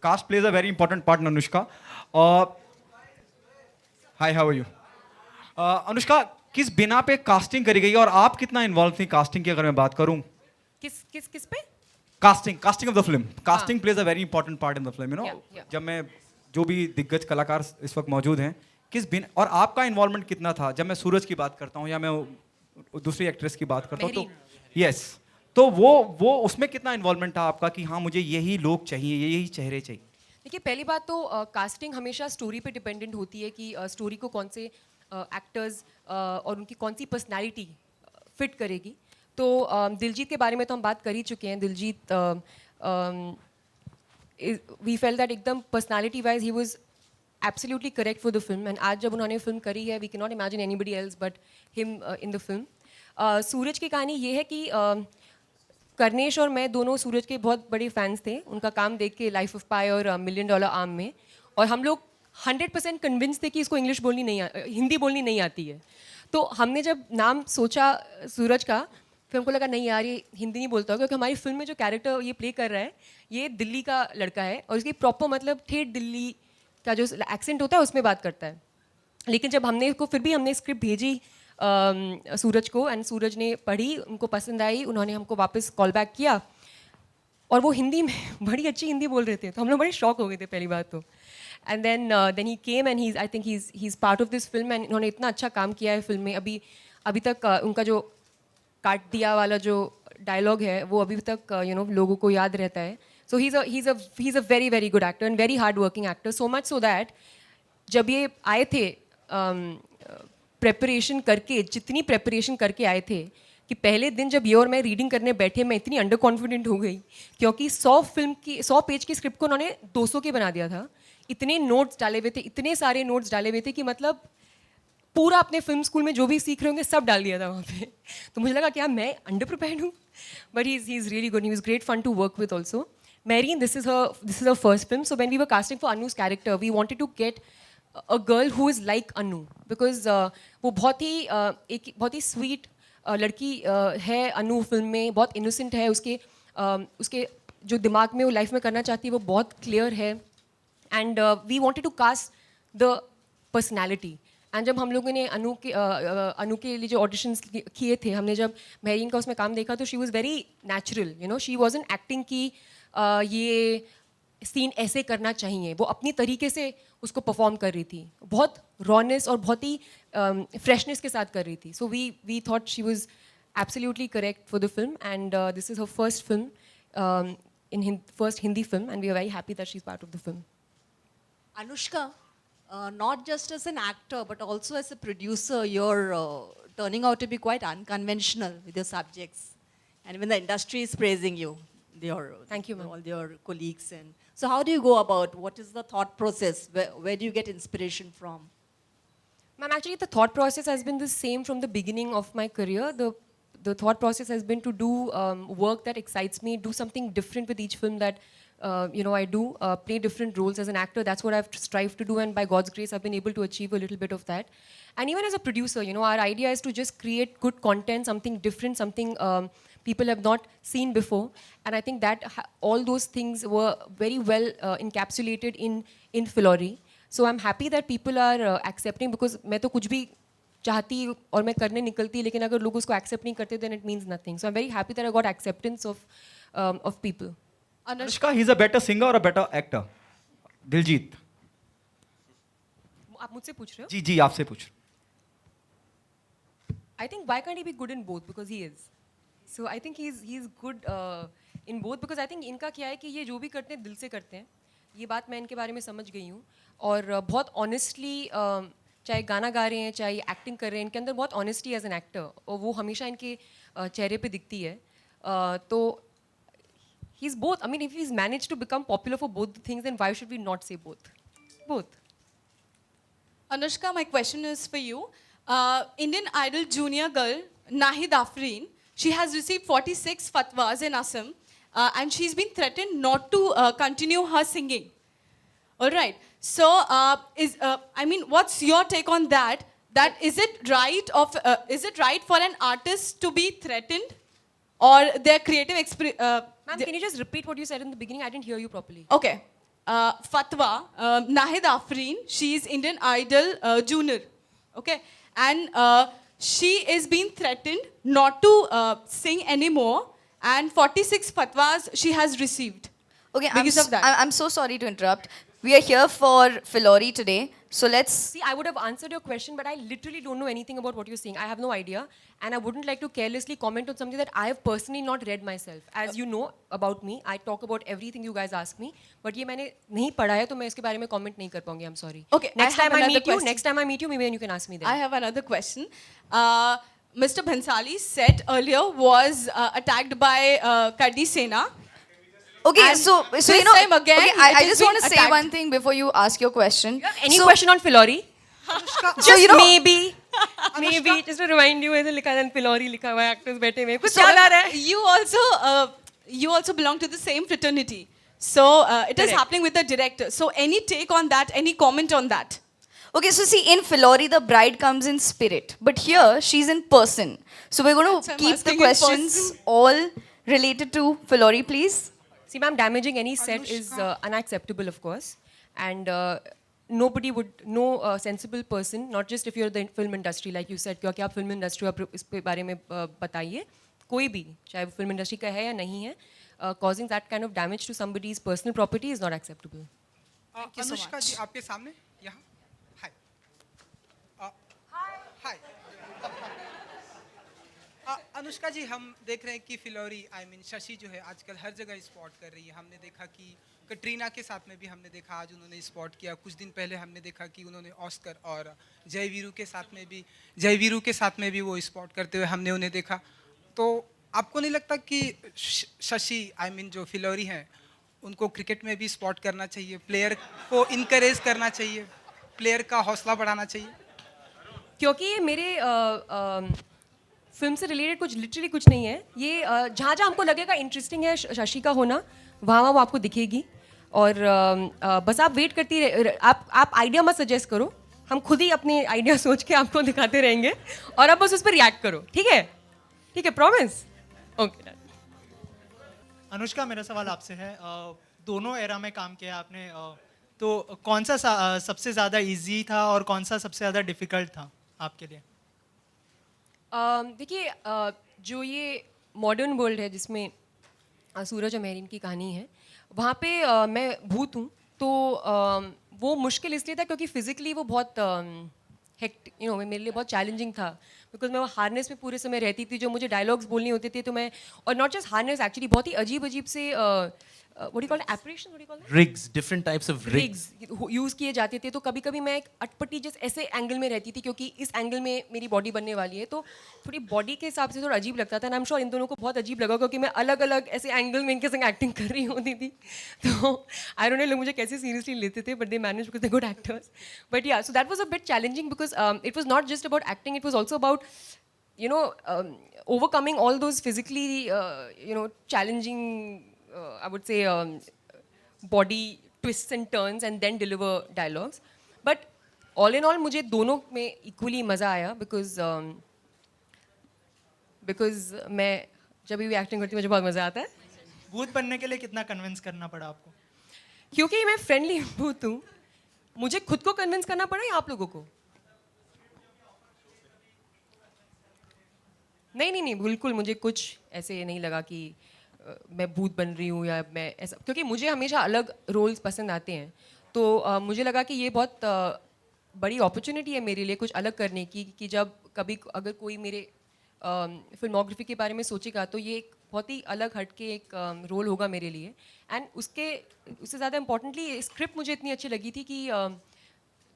Caste plays a very important part in Anushka. Hi, how are you? Anushka, किस बिना पे casting करी गई और आप कितना इन्वॉल्व थी कास्टिंग की, अगर मैं बात करूं? किस पे? Casting of the film. Casting plays a very important part in the film, जब मैं जो भी दिग्गज कलाकार इस वक्त मौजूद हैं, किस बिन और आपका इन्वॉल्वमेंट कितना था? जब मैं सूरज की बात करता हूँ या मैं दूसरी एक्ट्रेस की बात करता हूँ तो यस, तो वो उसमें कितना इन्वॉल्वमेंट था आपका कि हाँ मुझे यही लोग चाहिए, यही चेहरे चाहिए? देखिए, पहली बात तो कास्टिंग हमेशा स्टोरी पे डिपेंडेंट होती है कि स्टोरी को कौन से एक्टर्स और उनकी कौन सी पर्सनालिटी फिट करेगी. तो दिलजीत के बारे में तो हम बात कर ही चुके हैं. दिलजीत, वी फेल दैट एकदम पर्सनालिटी वाइज ही was absolutely correct for the film. And आज जब उन्होंने फिल्म करी है, we can not imagine anybody else but him in the film. Suraj की कहानी ये है कि कर्नेश और मैं दोनों सूरज के बहुत बड़े फैंस थे उनका काम देख के, लाइफ ऑफ पाई और $1 मिलियन आर्म में. और हम लोग 100% कन्विंस थे कि इसको इंग्लिश बोलनी हिंदी बोलनी नहीं आती है. तो हमने जब नाम सोचा सूरज का, फिर हमको लगा नहीं यार ये हिंदी नहीं बोलता, क्योंकि हमारी फिल्म में जो कैरेक्टर ये प्ले कर रहा है ये दिल्ली का लड़का है और इसकी प्रॉपर मतलब ठेठ दिल्ली का जो एक्सेंट होता है उसमें बात करता है. लेकिन जब हमने इसको फिर भी हमने स्क्रिप्ट भेजी सूरज को, एंड सूरज ने पढ़ी, उनको पसंद आई, उन्होंने हमको वापस कॉल बैक किया और वो हिंदी में बड़ी अच्छी हिंदी बोल रहे थे. तो हम लोग बड़े शॉक हो गए थे पहली बात तो. And then he came and I think he is part of this film. एंड इन्होंने इतना अच्छा काम किया है फिल्म में. अभी तक उनका जो काट दिया वाला जो डायलॉग है वो अभी तक लोगों को याद रहता है. So he is a very very good actor and very hard working actor. So much so that जब ये आए थे प्रेपरेशन करके, जितनी प्रेपरेशन करके आए थे कि पहले दिन जब ये और मैं रीडिंग करने बैठे, मैं इतनी अंडर कॉन्फिडेंट हो गई क्योंकि 100 पेज की स्क्रिप्ट को उन्होंने 200 के बना दिया था. इतने नोट्स डाले हुए थे, इतने सारे नोट्स डाले हुए थे कि मतलब पूरा अपने फिल्म स्कूल में जो भी सीख रहे होंगे सब डाल दिया था वहाँ पे. तो मुझे लगा क्या मैं अंडर प्रिपेयर्ड हूँ, but he is really good. He was great fun to work with also. Marine, this is her first film. So when we were casting for Anu's character, we wanted to get a girl who is like Anu, because वो बहुत ही sweet लड़की है अनु film में. बहुत innocent है. उसके जो दिमाग में वो लाइफ में करना चाहती है वो बहुत क्लियर है. And we wanted to cast the personality. एंड जब हम लोगों ने अनु के लिए जो ऑडिशंस किए थे, हमने जब मेरीन का उसमें काम देखा तो she was very natural. She wasn't acting की ये सीन ऐसे करना चाहिए. वो अपनी तरीके से उसको परफॉर्म कर रही थी, बहुत रॉनेस और बहुत ही फ्रेशनेस के साथ कर रही थी. So we thought she was absolutely correct for the film. And this is her first film, first Hindi film, and we are very happy that she's part of the film. Anushka, not just as an actor but also as a producer, you're turning out to be quite unconventional with your subjects, and when the industry is praising you, Thank you, ma'am. all your colleagues. And so how do you go about, what is the thought process, where do you get inspiration from? Ma'am, actually the thought process has been the same from the beginning of my career. The thought process has been to do work that excites me, do something different with each film that I do, play different roles as an actor. That's what I've strived to do, and by God's grace I've been able to achieve a little bit of that. And even as a producer, our idea is to just create good content, something different, something people have not seen before. And I think that all those things were very well encapsulated in Filori. So I'm happy that people are accepting, because मैं तो कुछ भी चाहती और मैं करने निकलती, लेकिन अगर लोग उसको एक्सेप्ट नहीं करते then it means nothing. So I'm very happy that I got acceptance of people. Anushka, he's a better singer or a better actor? Diljit. आप मुझसे पूछ रहे हो? जी आपसे पूछ. I think why can't he be good in both? Because he is. So I think he's good in both, because I think इनका क्या है कि ये जो भी करते हैं दिल से करते हैं. ये बात मैं इनके बारे में समझ गई हूँ. और बहुत ऑनेस्टली चाहे गाना गा रहे हैं चाहे एक्टिंग कर रहे हैं, इनके अंदर बहुत ऑनेस्टी एज एन एक्टर, और वो हमेशा इनके चेहरे पे दिखती है. तो he is both. I mean if he is manage to become popular for both the things, then why should we not say both? Anushka, my question is for you. Indian Idol junior girl Nahid Afreen, she has received 46 fatwas in Assam, and she's been threatened not to continue her singing. All right. So, what's your take on that? That is it right for an artist to be threatened, or their creative Ma'am, can you just repeat what you said in the beginning? I didn't hear you properly. Okay. fatwa, Nahid Afreen, she is Indian Idol junior, okay, and she is being threatened not to sing anymore, and 46 fatwas she has received. Okay, Because of that. I'm so sorry to interrupt. We are here for Filori today, so let's. See, I would have answered your question, but I literally don't know anything about what you're saying. I have no idea, and I wouldn't like to carelessly comment on something that I have personally not read myself. As you know about me, I talk about everything you guys ask me, but ये मैंने नहीं पढ़ा है, तो मैं इसके बारे में comment नहीं कर पाऊंगी. I'm sorry. Okay, Next I have time I another meet you, question. next time I meet you, maybe you can ask me then. I have another question. Mr. Bhansali said earlier was attacked by Kardi Sena. Okay, And so this you know. time again, okay, it I is just being want to say attacked. one thing before you ask your question. Any So- question on Filori? So you know. Maybe just to remind you, ऐसे लिखा है Filori लिखा हुआ है, actors बैठे हुए हैं. कुछ So याद आ रहा है? you also belong to the same fraternity. So it is Correct. happening with the director. So any take on that? Any comment on that? Okay, so see, in Filori, the bride comes in spirit, but here she's in person. So we're going That's why to I'm keep the asking in questions person. all related to Filori, please. See, ma'am, damaging any set is unacceptable, of course. And nobody would, no sensible person, not just if you're the film industry, like you said, क्योंकि आप film industry आप इस पे बारे में बताइए, कोई भी, चाहे वो film industry का है या नहीं है, causing that kind of damage to somebody's personal property is not acceptable. you so Anushka much. जी आपके सामने यहाँ हाय हाय अनुष्का जी हम देख रहे हैं कि फिलोरी आई मीन शशि जो है आजकल हर जगह स्पॉट कर रही है. हमने देखा कि कटरीना के साथ में भी हमने देखा आज उन्होंने स्पॉट किया. कुछ दिन पहले हमने देखा कि उन्होंने ऑस्कर और जय वीरू के साथ में भी वो स्पॉट करते हुए हमने उन्हें देखा. तो आपको नहीं लगता कि शशि आई मीन जो फिलोरी हैं उनको क्रिकेट में भी स्पॉट करना चाहिए, प्लेयर को इनकरेज करना चाहिए, प्लेयर का हौसला बढ़ाना चाहिए? क्योंकि ये मेरे फिल्म से रिलेटेड कुछ लिटरली कुछ नहीं है. ये जहाँ जहाँ हमको लगेगा इंटरेस्टिंग है शशि का होना, वहाँ वहाँ वो आपको दिखेगी. और बस आप वेट करती रहे. आप आइडिया मत सजेस्ट करो, हम खुद ही अपने आइडिया सोच के आपको दिखाते रहेंगे और आप बस उस पर रिएक्ट करो. ठीक है? ठीक है, प्रॉमिस? ओके. अनुष्का, मेरा सवाल आपसे है. दोनों एरा में काम किया आपने, तो कौन सा सबसे ज़्यादा इजी था और कौन सा सबसे ज़्यादा डिफ़िकल्ट था आपके लिए? देखिए, जो ये मॉडर्न वर्ल्ड है जिसमें सूरज और मेहरीन की कहानी है, वहाँ पे मैं भूत हूँ. तो वो मुश्किल इसलिए था क्योंकि फिजिकली वो बहुत मेरे लिए बहुत चैलेंजिंग था. बिकॉज मैं वो हार्नेस में पूरे समय रहती थी, जो मुझे डायलॉग्स बोलनी होते थे. तो मैं, और नॉट जस्ट हार्नेस, एक्चुअली बहुत ही अजीब अजीब से what do you call it? Apparition? What do you call it? Rigs, different types of rigs. Use किए जाते थे. तो कभी कभी मैं एक अटपटी जैसे ऐसे एंगल में रहती थी क्योंकि इस एंगल में मेरी बॉडी बनने वाली है. तो थोड़ी बॉडी के हिसाब से थोड़ा अजीब लगता था. आई एम श्योर इन दोनों को बहुत अजीब लगा क्योंकि मैं अलग अलग ऐसे एंगल में इनके संग एक्टिंग कर रही होती थी. तो आई डोंट नो लोग मुझे कैसे सीरियसली लेते थे, but they manage because they good actors. But yeah, so that was a bit challenging because it was not just about acting, it was also about overcoming all those physically challenging I would say body twists and turns and then deliver dialogues. But all in all मुझे दोनों में equally मज़ा आया because मैं जब भी acting करती हूँ मुझे बहुत मज़ा आता है. भूत बनने के लिए कितना कन्विंस करना पड़ा आपको? क्योंकि मैं फ्रेंडली भूत हूँ, मुझे खुद को कन्विंस करना पड़ा या आप लोगों को? नहीं, बिल्कुल मुझे कुछ ऐसे नहीं लगा कि मैं भूत बन रही हूँ या मैं ऐसा, क्योंकि मुझे हमेशा अलग रोल्स पसंद आते हैं. तो मुझे लगा कि ये बहुत बड़ी अपॉर्चुनिटी है मेरे लिए कुछ अलग करने की, कि जब कभी अगर कोई मेरे फिल्मोग्राफी के बारे में सोचेगा तो ये एक बहुत ही अलग हटके एक रोल होगा मेरे लिए. एंड उससे ज़्यादा इम्पोर्टेंटली स्क्रिप्ट मुझे इतनी अच्छी लगी थी कि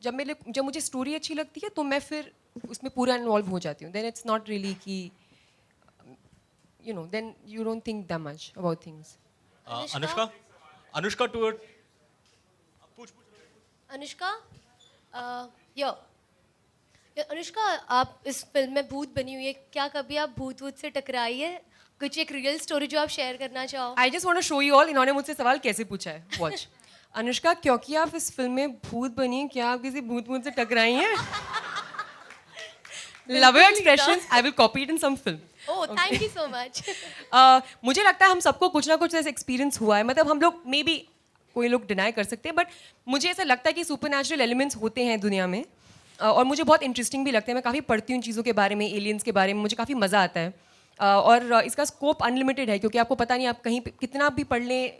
जब मुझे स्टोरी अच्छी लगती है तो मैं फिर उसमें पूरा इन्वॉल्व हो जाती हूँ. देन इट्स नॉट रियली कि then you don't think that much about things. Anushka to Anushka, Anushka, आप इस फिल्म में भूत बनी हुई है. क्या कभी आप भूत से टकराई है? कुछ एक रियल स्टोरी जो आप शेयर करना चाहो? I just want to show you all, इन्होंने मुझसे सवाल कैसे पूछा है. Watch. अनुष्का, क्योंकि आप इस फिल्म में भूत बनी हैं, क्या आप किसी भूत से टकराई हैं? Love your expressions. I will copy it in some film. Oh, thank you so much. मुझे लगता है हम सबको कुछ ना कुछ ऐसे एक्सपीरियंस हुआ है. मतलब हम लोग मे बी कोई लोग डिनाई कर सकते हैं, बट मुझे ऐसा लगता है कि सुपर एलिमेंट्स होते हैं दुनिया में, और मुझे बहुत इंटरेस्टिंग भी लगता है। मैं काफ़ी पढ़ती हूँ इन चीज़ों के बारे में, एलियंस के बारे में, मुझे काफ़ी मज़ा आता है। और इसका स्कोप अनलिमिटेड है, क्योंकि आपको पता नहीं आप कहीं पे कितना भी पढ़ लें,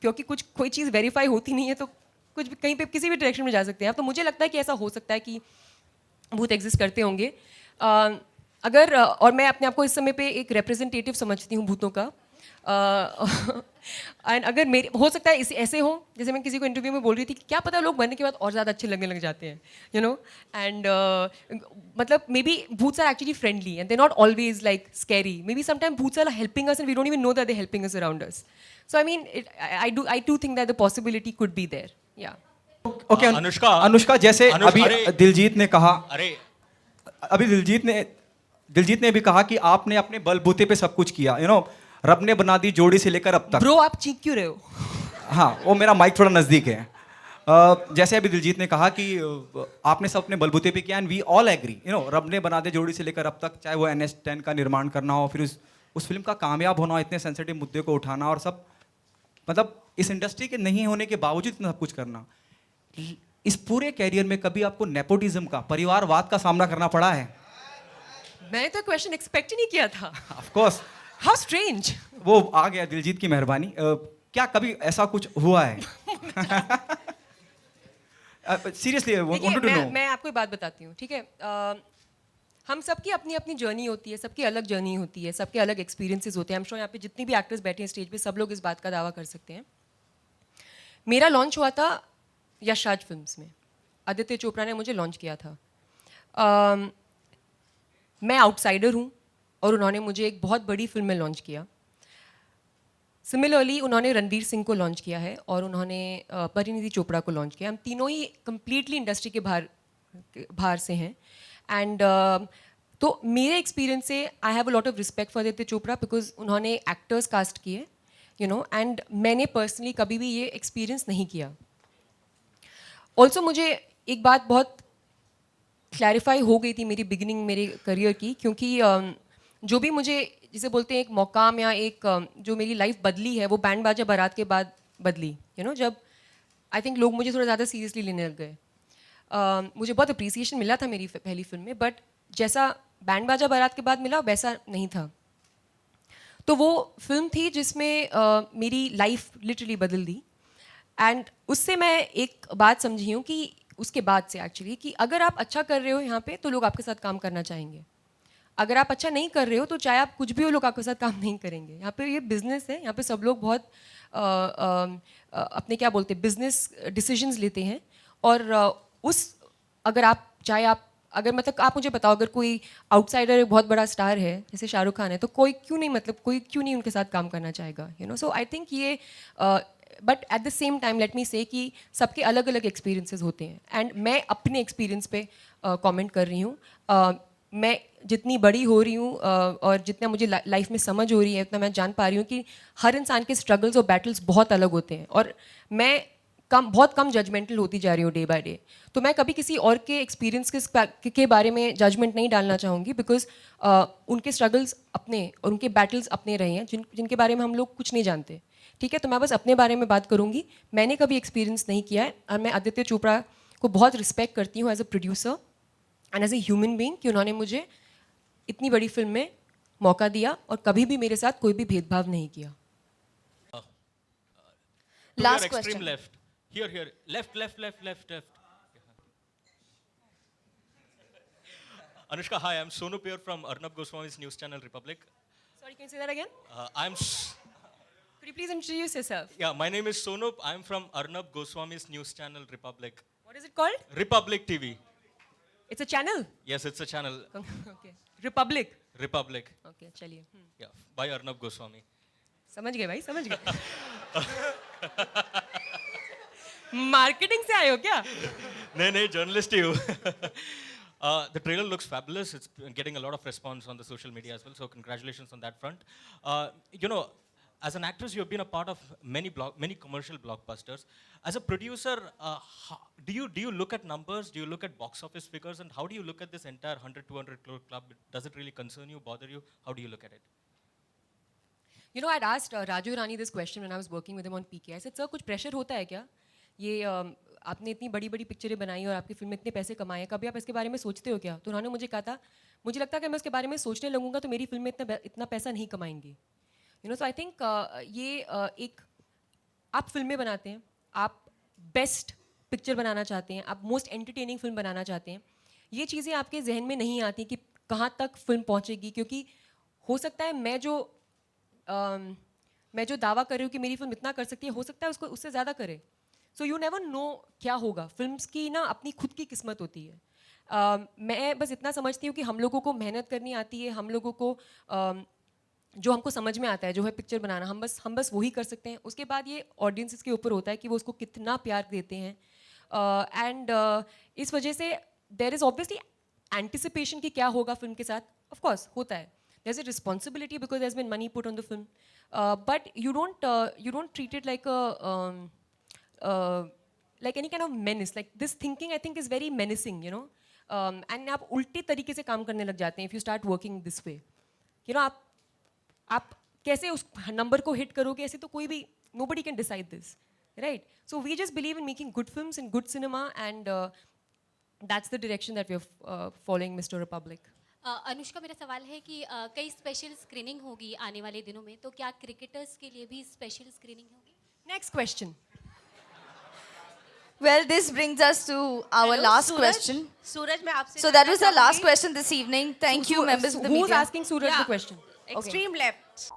क्योंकि कोई चीज़ वेरीफाई होती नहीं है, तो कुछ भी कहीं पे किसी भी डायरेक्शन में जा सकते हैं आप। तो मुझे लगता है कि ऐसा हो सकता है कि भूत एग्जिस्ट करते होंगे। अगर और मैं अपने आप को इस समय पे एक रिप्रेजेंटेटिव समझती हूँ भूतों का। एंड अगर मेरे हो सकता है इसे ऐसे हो, जैसे मैं किसी को इंटरव्यू में बोल रही थी कि क्या पता लोग मरने के बाद और ज़्यादा अच्छे लगने लग जाते हैं, यू नो। एंड मतलब मे बी भूत्स are actually friendly and they not always like scary. Maybe sometime भूत्स are helping us and we don't even know that they helping us around us. So I mean I do think that the possibility could be there. Yeah okay Anushka, जैसे अभी दिलजीत ने कहा, अभी दिलजीत ने भी कहा कि आपने अपने बलबूते पे सब कुछ किया, यू नो, रब ने बना दी जोड़ी से लेकर अब तक। ब्रो आप चीख क्यों रहे हो? हाँ, वो मेरा माइक थोड़ा नज़दीक है। जैसे अभी दिलजीत ने कहा कि आपने सब अपने बलबूते पे किया, and we all agree, you know, Rab Ne बना दी जोड़ी से लेकर अब तक, चाहे वो NH10 का निर्माण करना हो, फिर उस फिल्म का कामयाब होना, इतने सेंसिटिव मुद्दे को उठाना, और सब मतलब इस इंडस्ट्री के नहीं होने के बावजूद इतना सब कुछ करना। इस पूरे कैरियर में कभी आपको नेपोटिज्म का, परिवारवाद का सामना करना पड़ा है? मैंने तो क्वेश्चन एक्सपेक्ट ही नहीं किया था। Of course, how strange. वो आ गया, दिलजीत की मेहरबानी। क्या कभी ऐसा कुछ हुआ है? Seriously wanted to know. मैं आपको एक बात बताती हूँ, ठीक है? हम सबकी अपनी अपनी जर्नी होती है, सबकी अलग जर्नी होती है, सबके अलग एक्सपीरियंसेस होते हैं। आई एम श्योर यहाँ पे जितनी भी एक्टर्स बैठे हैं स्टेज पे, सब लोग इस बात का दावा कर सकते हैं। मेरा लॉन्च हुआ था यशराज फिल्म्स में, आदित्य चोपड़ा ने मुझे लॉन्च किया था। मैं आउटसाइडर हूँ और उन्होंने मुझे एक बहुत बड़ी फिल्म में लॉन्च किया। सिमिलरली उन्होंने रणवीर सिंह को लॉन्च किया है और उन्होंने परिणीति चोपड़ा को लॉन्च किया। हम तीनों ही कम्प्लीटली इंडस्ट्री के बाहर से हैं। एंड तो मेरे एक्सपीरियंस से I have a lot of respect for Aditya Chopra, because उन्होंने एक्टर्स कास्ट किए, यू नो, एंड मैंने पर्सनली कभी भी ये एक्सपीरियंस नहीं किया। ऑल्सो मुझे एक बात बहुत क्लैरिफाई हो गई थी मेरी बिगिनिंग मेरे करियर की, क्योंकि जो भी मुझे जिसे बोलते हैं एक मौकाम या एक जो मेरी लाइफ बदली है, वो बैंड बाजा बारात के बाद बदली, यू नो, जब आई थिंक लोग मुझे थोड़ा ज़्यादा सीरियसली लेने लग गए। मुझे बहुत अप्रिसिएशन मिला था मेरी पहली फिल्म में, बट जैसा बैंड बाजा बारात के बाद मिला वैसा नहीं था। तो वो फिल्म थी जिसमें मेरी लाइफ लिटरली बदल दी। एंड उससे मैं एक बात समझी हूँ कि उसके बाद से एक्चुअली, कि अगर आप अच्छा कर रहे हो यहाँ पे तो लोग आपके साथ काम करना चाहेंगे। अगर आप अच्छा नहीं कर रहे हो तो चाहे आप कुछ भी हो, लोग आपके साथ काम नहीं करेंगे। यहाँ पे ये बिजनेस है, यहाँ पे सब लोग बहुत अपने क्या बोलते हैं बिजनेस डिसीजंस लेते हैं। और अगर आप चाहे आप अगर मतलब आप मुझे बताओ, अगर कोई आउटसाइडर एक बहुत बड़ा स्टार है जैसे शाहरुख खान है, तो कोई क्यों नहीं उनके साथ काम करना चाहेगा, you know. So I think ये but at the same time let me say कि सबके अलग अलग एक्सपीरियंसेस होते हैं। एंड मैं अपने एक्सपीरियंस पे कमेंट कर रही हूँ। मैं जितनी बड़ी हो रही हूँ और जितना मुझे लाइफ में समझ हो रही है, उतना मैं जान पा रही हूँ कि हर इंसान के स्ट्रगल्स और बैटल्स बहुत अलग होते हैं। और मैं बहुत कम जजमेंटल होती जा रही हूँ डे बाय डे। तो मैं कभी किसी और के एक्सपीरियंस के बारे में जजमेंट नहीं डालना चाहूँगी, बिकॉज उनके स्ट्रगल्स अपने और उनके बैटल्स अपने रहे हैं जिनके बारे में हम लोग कुछ नहीं जानते, ठीक है। तो मैं बस अपने बारे में बात करूँगी। मैंने कभी एक्सपीरियंस नहीं किया है, और मैं आदित्य चोपड़ा को बहुत रिस्पेक्ट करती हूँ as a producer and as a human being, कि उन्होंने मुझे इतनी बड़ी फिल्म में मौका दिया और कभी भी मेरे साथ कोई भी भेदभाव नहीं किया। Last extreme question. left. Here. Left. Anushka, hi. I'm Sonu Peer from Arnab Goswami's news channel Republic. Sorry, can you say that again? Could you please introduce yourself? Yeah, my name is Sonu. I'm from Arnab Goswami's news channel Republic. What is it called? Republic TV. It's a channel? Yes, it's a channel. Okay. Republic. Okay, चलिए. Yeah, by Arnab Goswami. समझ गए भाई, समझ गए. Marketing से आए हो क्या? नहीं, journalist you. The trailer looks fabulous. It's getting a lot of response on the social media as well. So congratulations on that front. As an actress, you've been a part of many commercial blockbusters. As a producer, do you look at numbers? Do you look at box office figures? And how do you look at this entire 100-200 crore club? Does it really concern you, bother you? How do you look at it? You know, I'd asked Raju Rani this question when I was working with him on PK. I said, sir, कुछ pressure होता है क्या? ये आपने इतनी बड़ी बड़ी पिक्चरें बनाई और आपकी फिल्म में इतने पैसे कमाए, कभी आप इसके बारे में सोचते हो क्या? तो उन्होंने मुझे कहा था, मुझे लगता है कि मैं उसके बारे में सोचने लगूंगा तो मेरी फिल्म में इतना पैसा नहीं कमाएंगे. You know, so I think ये एक आप फिल्में बनाते हैं, आप बेस्ट पिक्चर बनाना चाहते हैं, आप मोस्ट एंटरटेनिंग फिल्म बनाना चाहते हैं, ये चीज़ें आपके जहन में नहीं आती कि कहाँ तक फिल्म पहुँचेगी, क्योंकि हो सकता है मैं जो दावा कर रही हूँ कि मेरी फिल्म इतना कर सकती है, हो सकता है उसको उससे ज़्यादा करे. सो यू नेवर नो क्या होगा. फिल्म्स की ना अपनी खुद की किस्मत होती है. मैं बस इतना समझती हूँ कि हम लोगों को मेहनत करनी आती है, हम लोगों को जो हमको समझ में आता है जो है पिक्चर बनाना, हम बस वही कर सकते हैं. उसके बाद ये ऑडियंसेस के ऊपर होता है कि वो उसको कितना प्यार देते हैं. एंड इस वजह से देयर इज़ ऑब्वियसली एंटिसिपेशन कि क्या होगा फिल्म के साथ. ऑफ कोर्स होता है. There's a responsibility because there's been money put on the film, but you don't treat it like like any kind of menace. Like this thinking, I think, is very menacing, you know. And आप उल्टे तरीके से काम करने लग जाते हैं if you start working this way. You know, आप कैसे उस नंबर को हिट करोगे, ऐसे तो कोई भी nobody can decide this, right? So we just believe in making good films and good cinema, and that's the direction that we're following, Mr. Republic. Anushka, मेरा सवाल है कि कई स्पेशल स्क्रीनिंग होगी आने वाले दिनों में, तो क्या क्रिकेटर्स के लिए भी स्पेशल स्क्रीनिंग होगी? Next question. Well, this brings us to our last question. सूरज, मैं आपसे So that was our last question this evening. Thank you, members of the Who's media. asking Suraj the question? Extreme left.